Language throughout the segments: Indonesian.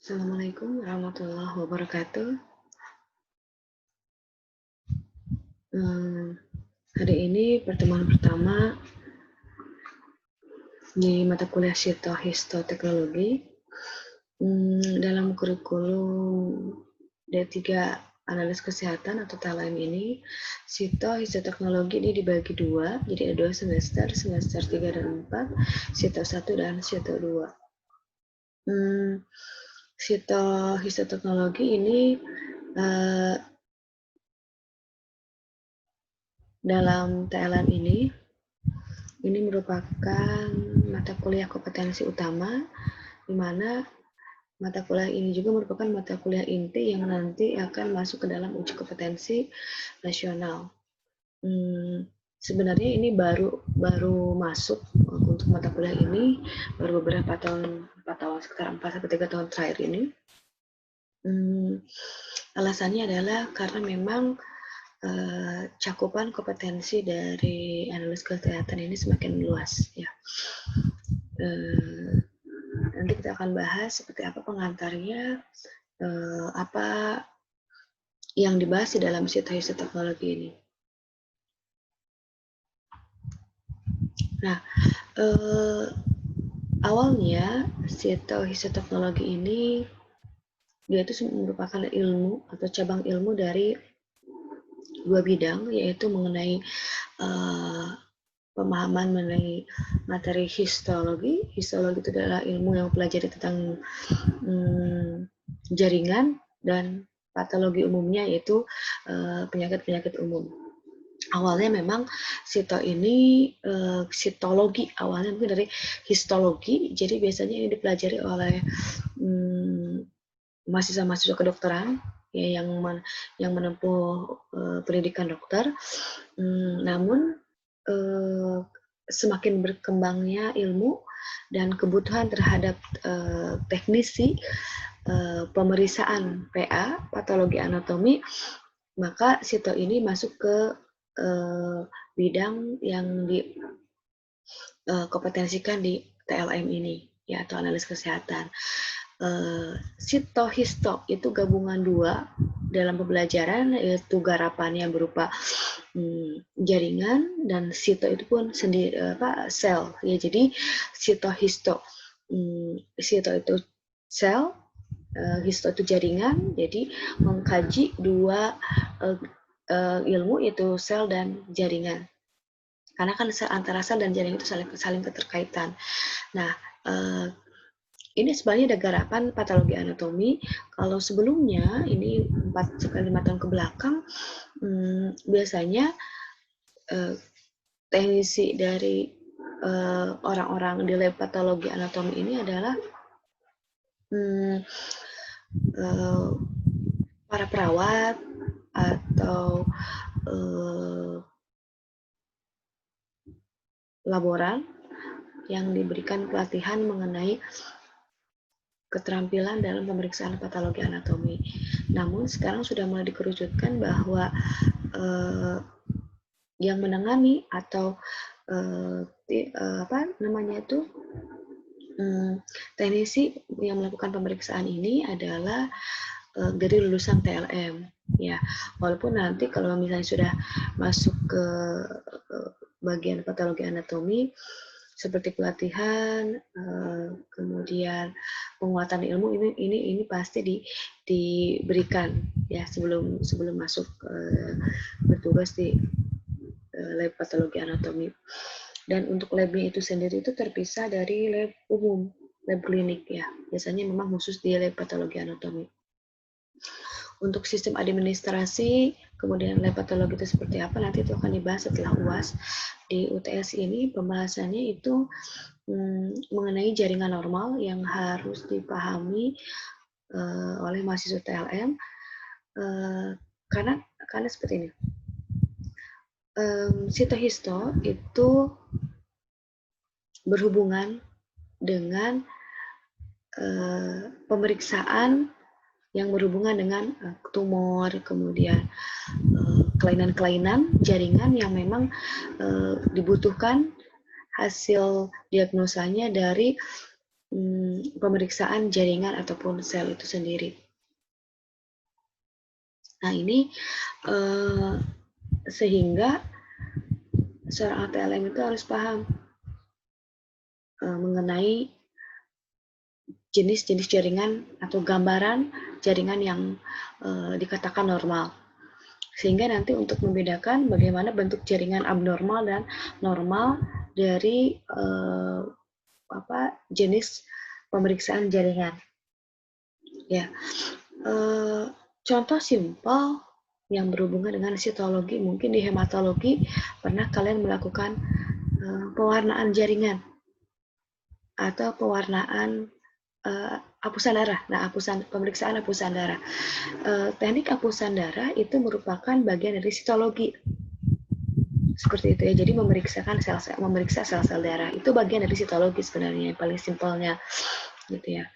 Assalamualaikum warahmatullahi wabarakatuh. Mmm, Hari ini pertemuan pertama di mata kuliah Histoteknologi, dalam kurikulum D3 Analis Kesehatan atau TLM ini, Histoteknologi ini dibagi dua, jadi ada 2 semester, semester 3 dan 4, Sito 1 dan Sito 2. Histoteknologi ini dalam TLM ini merupakan mata kuliah kompetensi utama, di mana mata kuliah ini juga merupakan mata kuliah inti yang nanti akan masuk ke dalam uji kompetensi nasional. Sebenarnya ini baru masuk untuk mata kuliah ini baru beberapa tahun, sekitar 4-3 tahun terakhir ini. Alasannya adalah karena memang cakupan kompetensi dari analis kesehatan ini semakin luas, ya. Nanti kita akan bahas seperti apa pengantarnya, apa yang dibahas di dalam Histoteknologi ini. Nah, awalnya Histoteknologi ini dia itu merupakan ilmu atau cabang ilmu dari dua bidang, yaitu mengenai pemahaman mengenai materi histologi. Histologi itu adalah ilmu yang mempelajari tentang jaringan, dan patologi umumnya yaitu penyakit-penyakit umum. Awalnya memang sitologi awalnya mungkin dari histologi, jadi biasanya ini dipelajari oleh mahasiswa-mahasiswa kedokteran ya, yang menempuh pendidikan dokter. Namun semakin berkembangnya ilmu dan kebutuhan terhadap teknisi pemeriksaan PA, patologi anatomi, maka Sito ini masuk ke bidang yang kompetensikan di TLM ini, ya, atau analis kesehatan. Histo itu gabungan dua dalam pembelajaran, yaitu garapannya berupa jaringan, dan Sito itu pun sendiri sel, ya. Jadi Histo Sito itu sel, Histo itu jaringan, jadi mengkaji dua ilmu, yaitu sel dan jaringan. Karena kan antara sel dan jaringan itu saling keterkaitan. Nah, ini sebenarnya ada garapan patologi anatomi. Kalau sebelumnya, ini 4-5 tahun ke belakang, biasanya teknisi dari orang-orang di lab patologi anatomi ini adalah para perawat atau laboran yang diberikan pelatihan mengenai keterampilan dalam pemeriksaan patologi anatomi. Namun sekarang sudah mulai dikerucutkan bahwa yang menangani atau teknisi yang melakukan pemeriksaan ini adalah dari lulusan TLM, ya. Walaupun nanti kalau misalnya sudah masuk ke bagian patologi anatomi, seperti pelatihan, kemudian penguatan ilmu, ini pasti diberikan, ya, sebelum masuk bertugas di lab patologi anatomi. Dan untuk labnya itu sendiri itu terpisah dari lab umum, lab klinik, ya. Biasanya memang khusus di lab patologi anatomi. Untuk sistem administrasi, kemudian lab patologi itu seperti apa, nanti itu akan dibahas setelah UAS. Di UTS ini pembahasannya itu mengenai jaringan normal yang harus dipahami oleh mahasiswa TLM, karena seperti ini. Histo itu berhubungan dengan pemeriksaan yang berhubungan dengan tumor, kemudian kelainan-kelainan jaringan yang memang dibutuhkan hasil diagnosanya dari pemeriksaan jaringan ataupun sel itu sendiri. Nah ini sehingga seorang ATLM itu harus paham mengenai jenis-jenis jaringan atau gambaran jaringan yang dikatakan normal. Sehingga nanti untuk membedakan bagaimana bentuk jaringan abnormal dan normal dari jenis pemeriksaan jaringan. Ya, contoh simpel yang berhubungan dengan sitologi, mungkin di hematologi pernah kalian melakukan pewarnaan jaringan atau pewarnaan hapusan darah. Nah, pemeriksaan hapusan darah. Teknik hapusan darah itu merupakan bagian dari sitologi. Seperti itu ya. Jadi memeriksa sel-sel darah itu bagian dari sitologi sebenarnya, yang paling simpelnya gitu ya.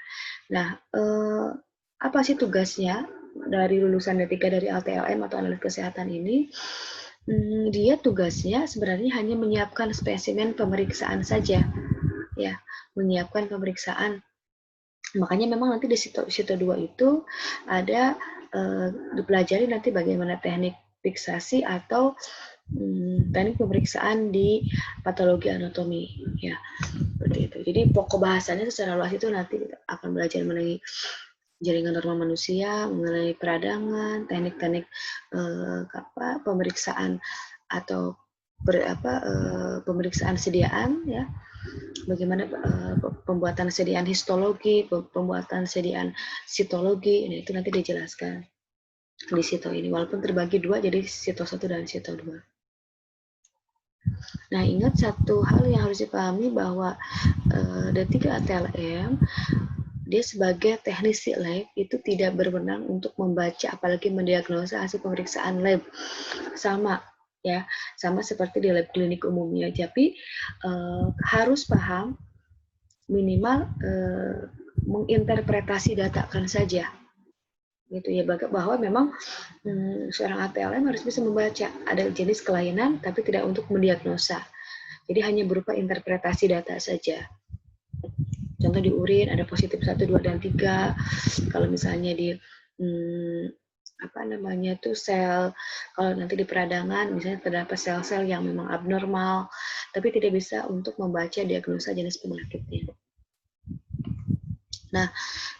Nah, apa sih tugasnya dari lulusan D3 dari ATLM atau analis kesehatan ini? Dia tugasnya sebenarnya hanya menyiapkan spesimen pemeriksaan saja, ya, menyiapkan pemeriksaan. Makanya memang nanti di Sito 2 itu ada dipelajari nanti bagaimana teknik fiksasi atau teknik pemeriksaan di patologi anatomi, ya, seperti itu. Jadi pokok bahasanya secara luas itu nanti akan belajar mengenai jaringan normal manusia, mengenai peradangan, teknik-teknik pemeriksaan atau pemeriksaan sediaan, ya, bagaimana pembuatan sediaan histologi, pembuatan sediaan sitologi, ini itu nanti dijelaskan di Sito ini, walaupun terbagi dua, jadi Sito 1 dan Sito 2. Nah, ingat satu hal yang harus dipahami bahwa D3 ATLM dia sebagai teknisi lab itu tidak berwenang untuk membaca apalagi mendiagnosa hasil pemeriksaan lab, sama ya, sama seperti di lab klinik umumnya, tapi harus paham minimal menginterpretasi data kan saja, gitu ya, bahwa memang seorang ATLM harus bisa membaca ada jenis kelainan tapi tidak untuk mendiagnosa, jadi hanya berupa interpretasi data saja. Contoh di urin ada positif 1, 2, dan 3. Kalau misalnya di sel, kalau nanti di peradangan misalnya terdapat sel-sel yang memang abnormal, tapi tidak bisa untuk membaca diagnosa jenis penyakitnya. Nah,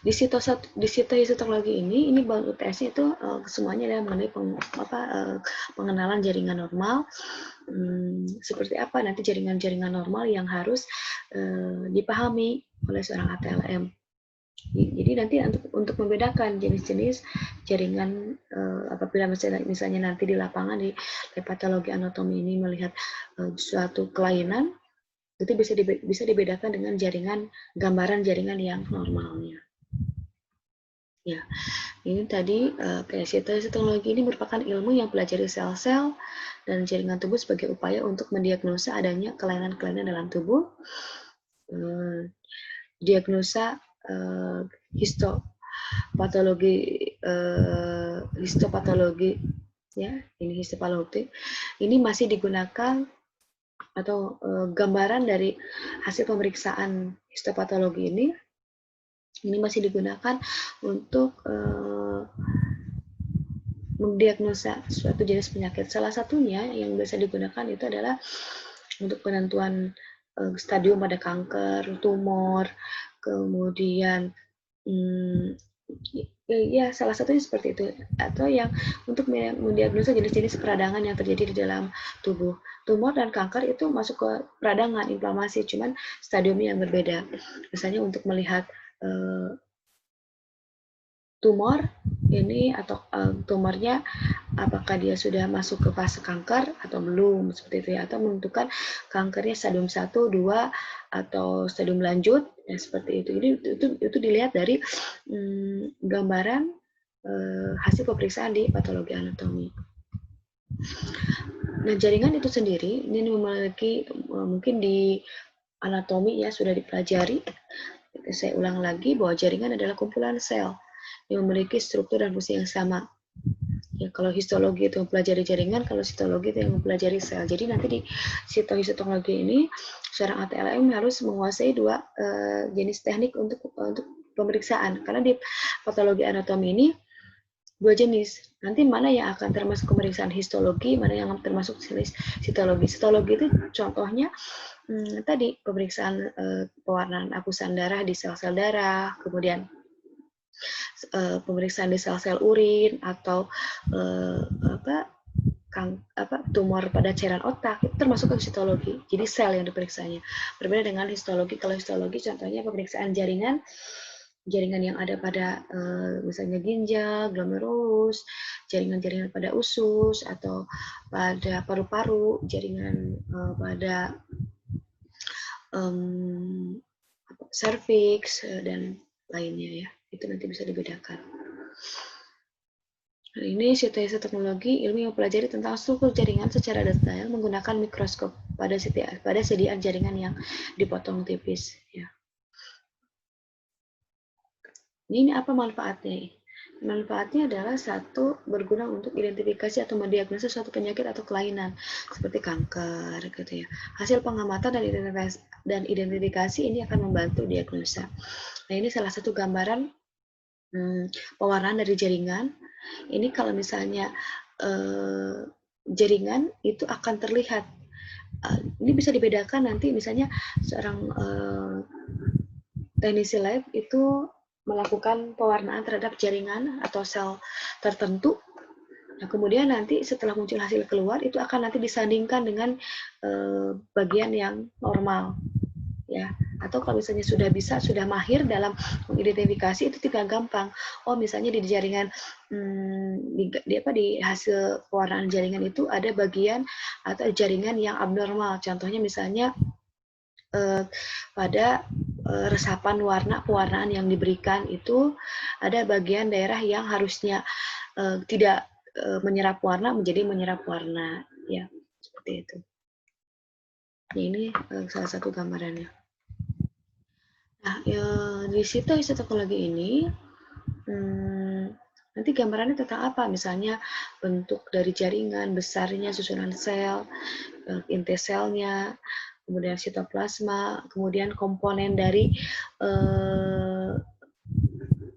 di histologi ini Bank UTS itu semuanya adalah mengenai pengenalan jaringan normal. Seperti apa nanti jaringan-jaringan normal yang harus dipahami oleh seorang ATLM. Jadi nanti untuk membedakan jenis-jenis jaringan, apabila misalnya nanti di lapangan di patologi anatomi ini melihat suatu kelainan, itu bisa dibedakan dengan gambaran jaringan yang normalnya. Ya, ini tadi histologi ini merupakan ilmu yang pelajari sel-sel dan jaringan tubuh sebagai upaya untuk mendiagnosa adanya kelainan-kelainan dalam tubuh. Diagnosa histopatologi, ya, ini histopatologi. Ini masih digunakan atau gambaran dari hasil pemeriksaan histopatologi ini masih digunakan untuk mendiagnosa suatu jenis penyakit. Salah satunya yang biasa digunakan itu adalah untuk penentuan stadium pada kanker, tumor, kemudian ya salah satunya seperti itu, atau yang untuk mendiagnosa jenis-jenis peradangan yang terjadi di dalam tubuh. Tumor dan kanker itu masuk ke peradangan, inflamasi, cuman stadiumnya yang berbeda. Misalnya untuk melihat tumor ini atau tumornya apakah dia sudah masuk ke fase kanker atau belum, seperti itu ya, atau menentukan kankernya stadium 1, 2 atau stadium lanjut, ya, seperti itu. Jadi itu dilihat dari gambaran hasil pemeriksaan di patologi anatomi. Nah, jaringan itu sendiri ini memiliki mungkin di anatomi ya sudah dipelajari. Saya ulang lagi bahwa jaringan adalah kumpulan sel yang memiliki struktur dan fungsi yang sama. Ya, kalau histologi itu mempelajari jaringan, kalau sitologi itu yang mempelajari sel. Jadi nanti di sitohistologi ini seorang ATLM harus menguasai dua jenis teknik untuk pemeriksaan. Karena di patologi anatomi ini dua jenis. Nanti mana yang akan termasuk pemeriksaan histologi, mana yang termasuk jenis sitologi. Sitologi itu contohnya tadi pemeriksaan pewarnaan apusan darah di sel-sel darah, kemudian pemeriksaan di sel-sel urin atau tumor pada cairan otak itu termasuk ke histologi. Jadi sel yang diperiksanya. Berbeda dengan histologi. Kalau histologi contohnya pemeriksaan jaringan yang ada pada misalnya ginjal, glomerulus, jaringan-jaringan pada usus atau pada paru-paru, jaringan pada serviks dan lainnya ya. Itu nanti bisa dibedakan. Nah, ini sitohistoteknologi ilmu yang mempelajari tentang struktur jaringan secara detail menggunakan mikroskop pada sediaan jaringan yang dipotong tipis. Ya. Ini apa manfaatnya? Manfaatnya adalah satu, berguna untuk identifikasi atau mendiagnosis suatu penyakit atau kelainan seperti kanker, gitu ya. Hasil pengamatan dan identifikasi ini akan membantu diagnosa. Nah, ini salah satu gambaran pewarnaan dari jaringan. Ini kalau misalnya jaringan itu akan terlihat. Ini bisa dibedakan nanti misalnya seorang teknisi lab itu melakukan pewarnaan terhadap jaringan atau sel tertentu. Nah, kemudian nanti setelah muncul hasil keluar itu akan nanti disandingkan dengan bagian yang normal. Ya, atau kalau misalnya sudah mahir dalam mengidentifikasi itu tidak gampang. Oh, misalnya di jaringan di hasil pewarnaan jaringan itu ada bagian atau jaringan yang abnormal. Contohnya misalnya pada resapan warna pewarnaan yang diberikan itu ada bagian daerah yang harusnya tidak menyerap warna menjadi menyerap warna, ya seperti itu. Ini salah satu gambarannya. Nah, di sitohistoteknologi ini nanti gambarannya tentang apa? Misalnya bentuk dari jaringan, besarnya, susunan sel, inti selnya, kemudian sitoplasma, kemudian komponen dari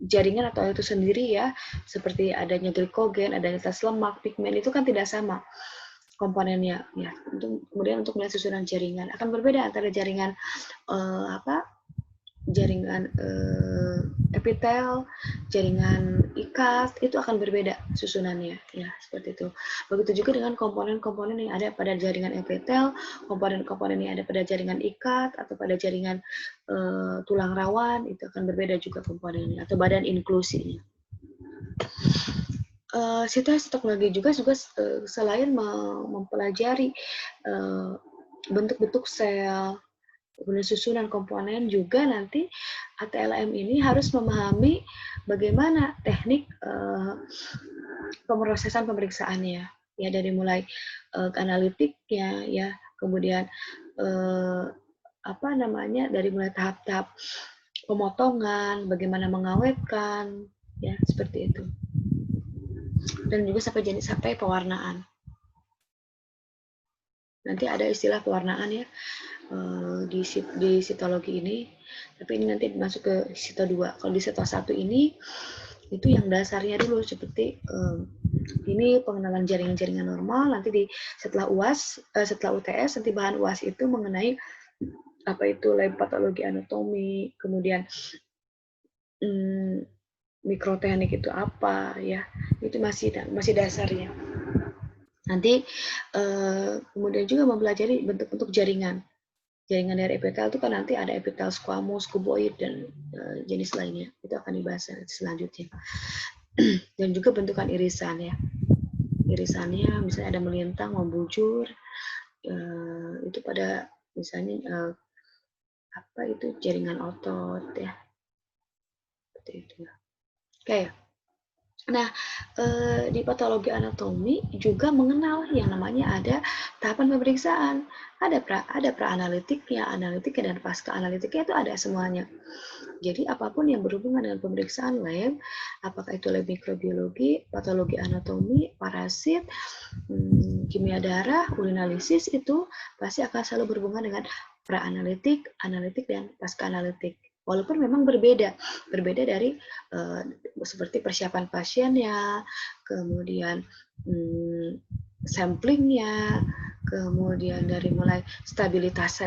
jaringan atau itu sendiri ya, seperti adanya glikogen, adanya tas lemak, pigmen itu kan tidak sama komponennya ya. Kemudian untuk melihat susunan jaringan akan berbeda antara jaringan jaringan epitel, jaringan ikat itu akan berbeda susunannya ya, seperti itu. Begitu juga dengan komponen-komponen yang ada pada jaringan epitel, komponen-komponen yang ada pada jaringan ikat atau pada jaringan tulang rawan itu akan berbeda juga komponennya atau badan inklusinya. Sitohistoteknologi juga selain mempelajari bentuk-bentuk sel, kemudian susunan komponen, juga nanti ATLM ini harus memahami bagaimana teknik pemrosesan pemeriksaannya ya, dari mulai analitiknya ya, kemudian dari mulai tahap-tahap pemotongan, bagaimana mengawetkan ya, seperti itu. Dan juga sampai pewarnaan. Nanti ada istilah pewarnaan ya di sitologi ini, tapi ini nanti masuk ke sito 2. Kalau di sito 1 ini itu yang dasarnya dulu seperti ini pengenalan jaringan-jaringan normal. Nanti setelah UTS nanti bahan UAS itu mengenai apa itu lab patologi anatomi, kemudian mikroteknik itu apa ya, itu masih dasarnya. Nanti kemudian juga mempelajari bentuk-bentuk jaringan dari epitel itu kan nanti ada epitel squamous, cuboid dan jenis lainnya, itu akan dibahas selanjutnya. Dan juga bentukan irisan ya, irisannya misalnya ada melintang, membujur, itu pada misalnya itu jaringan otot ya, seperti itu. Oke. Nah, di patologi anatomi juga mengenal yang namanya ada tahapan pemeriksaan. Ada pra-analitiknya, analitiknya, dan pasca analitiknya itu ada semuanya. Jadi apapun yang berhubungan dengan pemeriksaan lab, apakah itu lab mikrobiologi, patologi anatomi, parasit, kimia darah, urinalisis, itu pasti akan selalu berhubungan dengan pra-analitik, analitik, dan pasca-analitik. Walaupun memang berbeda dari seperti persiapan pasiennya, kemudian samplingnya, kemudian dari mulai stabilitas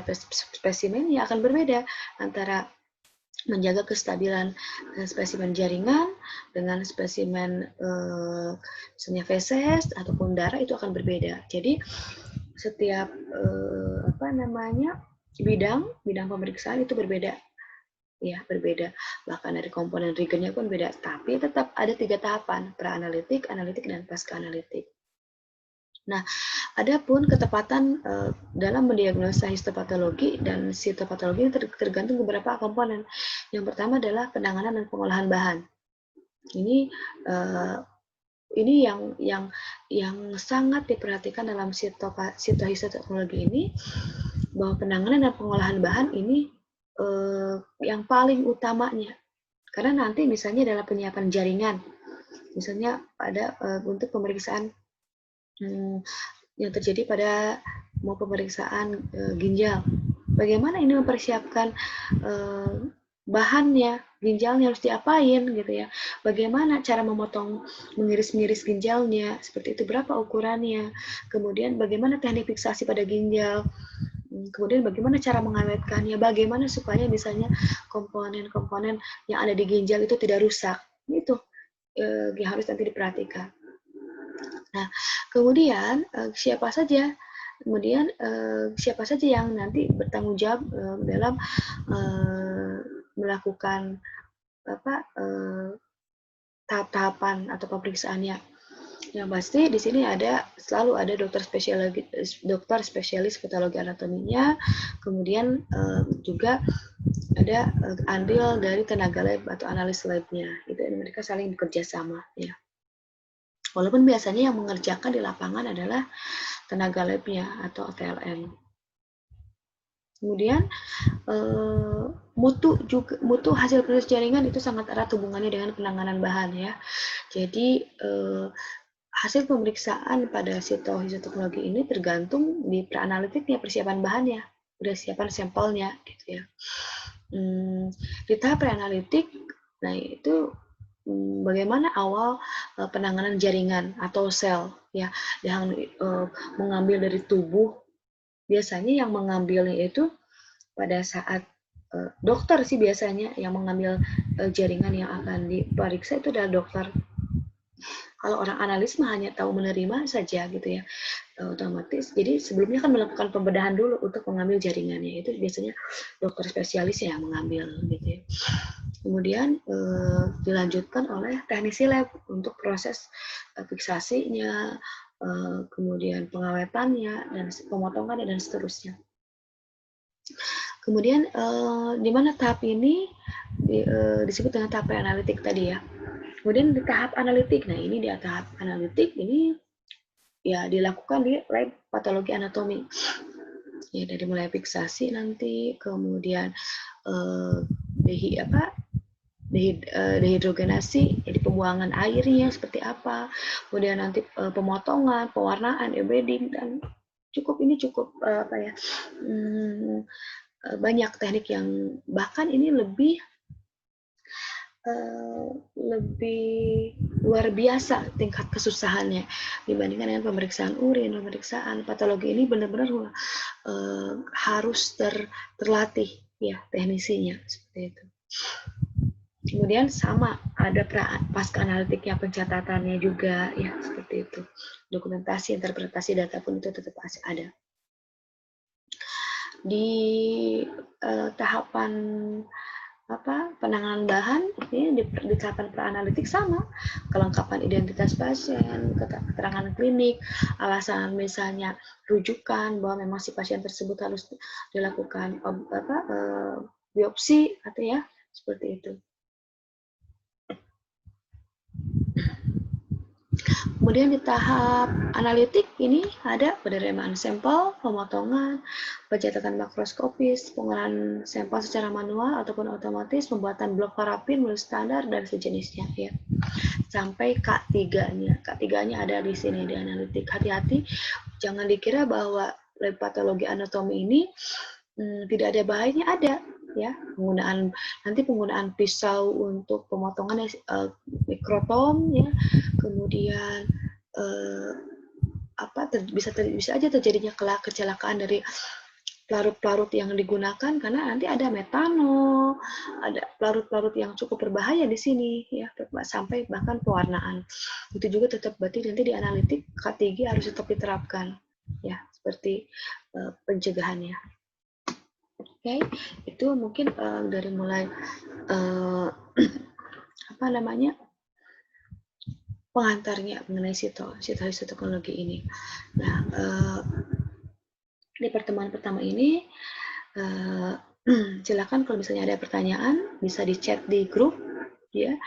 spesimennya akan berbeda antara menjaga kestabilan spesimen jaringan dengan spesimen misalnya feses ataupun darah, itu akan berbeda. Jadi setiap bidang pemeriksaan itu berbeda, ya berbeda. Bahkan dari komponen reagentnya pun beda. Tapi tetap ada 3 tahapan: pra-analitik, analitik, dan pasca-analitik. Nah, adapun ketepatan dalam mendiagnosa histopatologi dan sitopatologi tergantung beberapa komponen. Yang pertama adalah penanganan dan pengolahan bahan. Ini yang sangat diperhatikan dalam sitohistopatologi ini, bahwa penanganan dan pengolahan bahan ini yang paling utamanya. Karena nanti misalnya dalam penyiapan jaringan, misalnya ada untuk pemeriksaan yang terjadi pada mau pemeriksaan ginjal. Bagaimana ini mempersiapkan bahannya, ginjalnya harus diapain gitu ya. Bagaimana cara mengiris-ngiris ginjalnya, seperti itu, berapa ukurannya. Kemudian bagaimana teknik fiksasi pada ginjal. Kemudian bagaimana cara mengawetkannya, bagaimana supaya misalnya komponen-komponen yang ada di ginjal itu tidak rusak. Itu yang harus nanti diperhatikan. Nah, kemudian siapa saja yang nanti bertanggung jawab dalam melakukan tahap-tahapan atau pemeriksaannya. Yang pasti di sini selalu ada dokter spesialis patologi anatominya, kemudian juga ada andil dari tenaga lab atau analis labnya. Itu mereka saling bekerja sama, ya. Walaupun biasanya yang mengerjakan di lapangan adalah tenaga labnya atau TLM. Kemudian mutu hasil proses jaringan itu sangat erat hubungannya dengan penanganan bahan, ya. Jadi hasil pemeriksaan pada sitohistopatologi ini tergantung di pra-analitiknya, persiapan bahannya, persiapan sampelnya, gitu ya. Di tahap pre-analitik, nah itu bagaimana awal penanganan jaringan atau sel, ya, yang mengambil dari tubuh. Biasanya yang mengambilnya itu pada saat dokter sih biasanya yang mengambil jaringan yang akan diperiksa itu adalah dokter. Kalau orang analis mah hanya tahu menerima saja gitu ya, otomatis. Jadi sebelumnya kan melakukan pembedahan dulu untuk mengambil jaringannya. Itu biasanya dokter spesialis yang mengambil gitu ya. Kemudian dilanjutkan oleh teknisi lab untuk proses fiksasinya, kemudian pengawetannya, dan pemotongannya, dan seterusnya. Kemudian di mana tahap ini disebut dengan tahap pre-analitik tadi ya. Kemudian di tahap analitik, nah ini di tahap analitik ini ya dilakukan di lab patologi anatomi. Ya dari mulai fiksasi nanti, kemudian dehidrogenasi, jadi pembuangan airnya seperti apa, kemudian nanti pemotongan, pewarnaan, embedding, dan cukup banyak teknik yang bahkan ini lebih luar biasa tingkat kesusahannya dibandingkan dengan pemeriksaan urin, pemeriksaan patologi. Ini benar-benar harus terlatih ya teknisinya, seperti itu. Kemudian sama ada pasca analitiknya, pencatatannya juga ya, seperti itu. Dokumentasi, interpretasi data pun itu tetap masih ada. Di tahapan penanganan bahan ini di tahapan pra-analitik sama, kelengkapan identitas pasien, keterangan klinik, alasan misalnya rujukan bahwa memang si pasien tersebut harus dilakukan biopsi atau ya seperti itu. Kemudian di tahap analitik ini ada penerimaan sampel, pemotongan, pencatatan makroskopis, pengolahan sampel secara manual ataupun otomatis, pembuatan blok parafin menurut standar dan sejenisnya ya. Sampai K3-nya. K3-nya ada di sini di analitik. Hati-hati, jangan dikira bahwa lab patologi anatomi ini tidak ada bahayanya, ada ya. Penggunaan pisau untuk pemotongan mikrotom ya. Kemudian bisa aja terjadinya kecelakaan dari pelarut-pelarut yang digunakan karena nanti ada metanol, ada pelarut-pelarut yang cukup berbahaya di sini ya, sampai bahkan pewarnaan. Itu juga tetap berarti nanti di analitik K3 harus tetap diterapkan ya, seperti pencegahannya. Oke, itu mungkin dari mulai pengantarnya mengenai sitoteknologi ini. Nah, di pertemuan pertama ini silakan kalau misalnya ada pertanyaan bisa di chat di grup ya.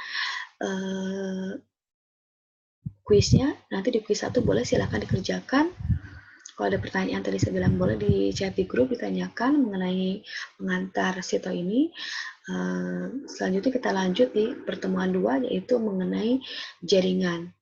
Kuisnya nanti di kuis 1 boleh silakan dikerjakan. Kalau ada pertanyaan tadi saya bilang boleh di chat di grup ditanyakan mengenai pengantar sito ini. Selanjutnya kita lanjut di pertemuan 2 yaitu mengenai jaringan